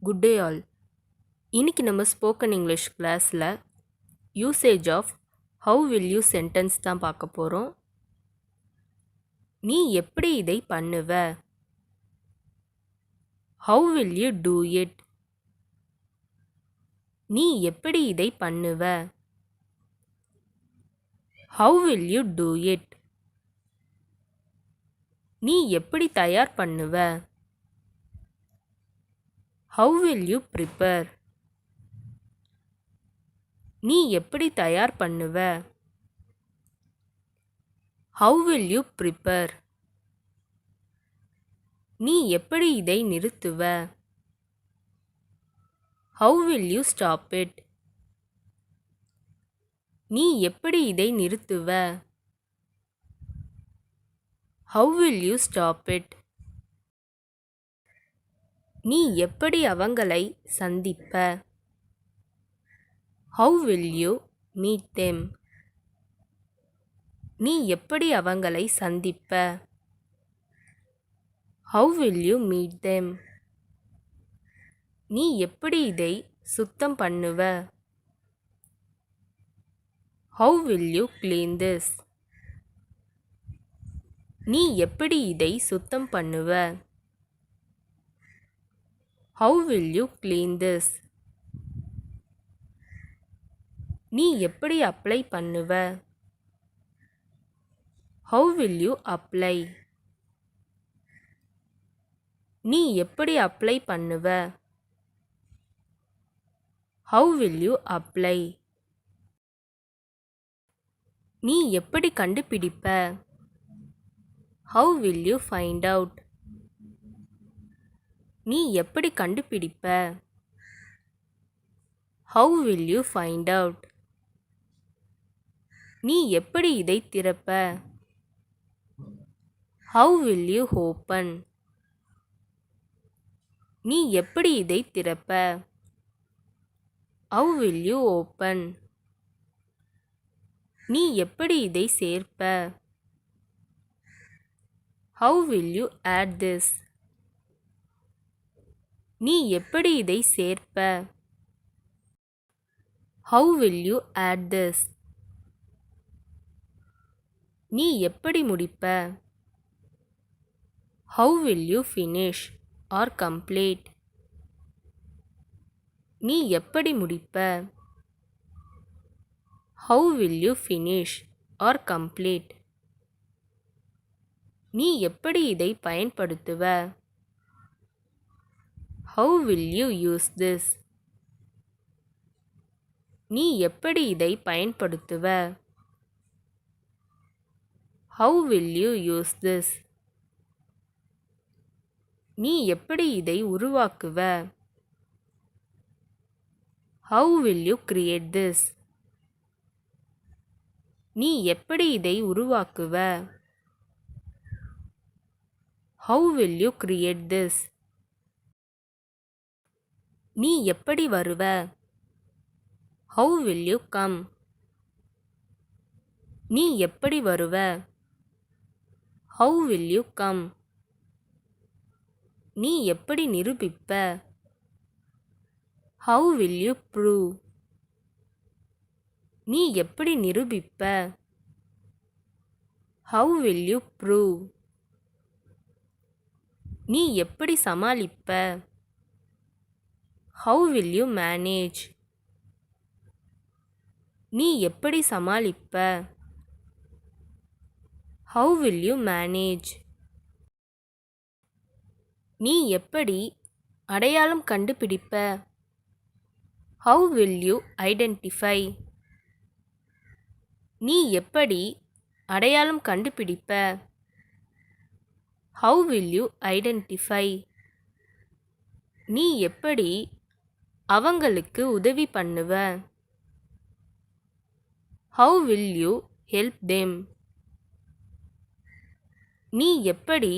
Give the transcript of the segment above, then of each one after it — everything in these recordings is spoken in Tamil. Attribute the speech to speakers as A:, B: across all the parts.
A: Good day all. இன்னைக்கு நம்ம ஸ்போக்கன் இங்கிலீஷ் கிளாஸில் usage of how will you sentence தான் பார்க்க போகிறோம். நீ எப்படி இதை பண்ணுவ? How will you do it? நீ எப்படி இதை பண்ணுவ? How will you do it? நீ எப்படி தயார் பண்ணுவ? How will you prepare? நீ எப்படி தயார் பண்ணுவ? How will you prepare? நீ எப்படி இதை நிறுத்துவ? How will you stop it? நீ எப்படி இதை நிறுத்துவ? How will you stop it? நீ எப்படி அவங்களை சந்திப்ப? How will you meet them? நீ எப்படி அவங்களை சந்திப்ப? How will you meet them? நீ எப்படி இதை சுத்தம் பண்ணுவ? How will you clean this? நீ எப்படி இதை சுத்தம் பண்ணுவ? How will you clean this? நீ எப்படி அப்ளை பண்ணுவ? How will you apply? நீ எப்படி அப்ளை பண்ணுவ? How will you apply? நீ எப்படி கண்டுபிடிப்ப? How will you find out? நீ எப்படி கண்டுபிடிப்ப? How will you find out? நீ எப்படி இதை திறப்ப? How will you open? நீ எப்படி இதை திறப்ப? How will you open? நீ எப்படி இதை சேர்ப்ப? How will you add this? நீ எப்படி இதை சேர்ப்ப? How will you add this? நீ எப்படி முடிப்ப? How will you finish or complete? நீ எப்படி முடிப்ப? How will you finish or complete? நீ எப்படி இதை பயன்படுத்துவ? How will you use this? நீ எப்படி இதை பயன்படுத்துவ? How will you use this? நீ எப்படி இதை உருவாக்குவ? How will you create this? நீ எப்படி இதை உருவாக்குவ? How will you create this? நீ எப்படி வருவ? How will you come? நீ எப்படி வருவ? How will you come? நீ எப்படி நிரூபிப்ப? How will you prove? நீ எப்படி நிரூபிப்ப? How will you prove? நீ எப்படி சமாளிப்ப? How will you manage? நீ எப்படி சமாளிப்ப? How will you manage? நீ எப்படி அடையாளம் கண்டுபிடிப்ப? How will you identify? நீ எப்படி அடையாளம் கண்டுபிடிப்ப? How will you identify? நீ எப்படி அவங்களுக்கு உதவி பண்ணுவ? How will you help them? நீ எப்படி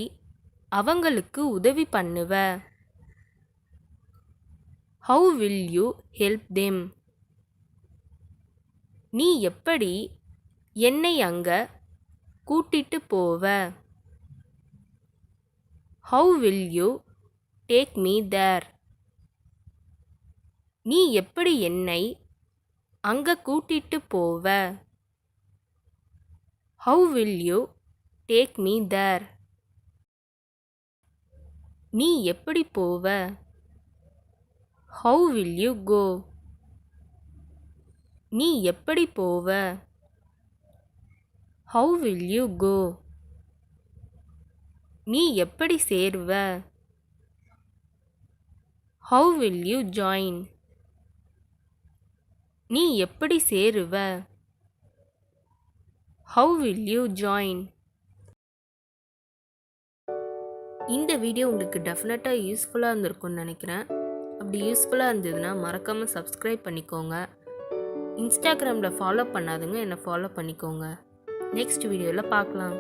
A: அவங்களுக்கு உதவி பண்ணுவ? How will you help them? நீ எப்படி என்னை அங்க கூட்டிட்டு போவ? How will you take me there? நீ எப்படி என்னை அங்க கூட்டிட்டு போவ? How will you take me there? நீ எப்படி போவ? How will you go? நீ எப்படி போவ? How will you go? நீ எப்படி சேருவ? How will you join? நீ எப்படி சேருவ? How will you join? இந்த வீடியோ உங்களுக்கு டெஃபினட்டாக யூஸ்ஃபுல்லாக இருந்திருக்கும்னு நினைக்கிறேன். அப்படி யூஸ்ஃபுல்லாக இருந்ததுன்னா மறக்காமல் சப்ஸ்கிரைப் பண்ணிக்கோங்க. இன்ஸ்டாகிராமில் ஃபாலோ பண்ணாதுங்க என்னை ஃபாலோ பண்ணிக்கோங்க. நெக்ஸ்ட் வீடியோவில் பார்க்கலாம்.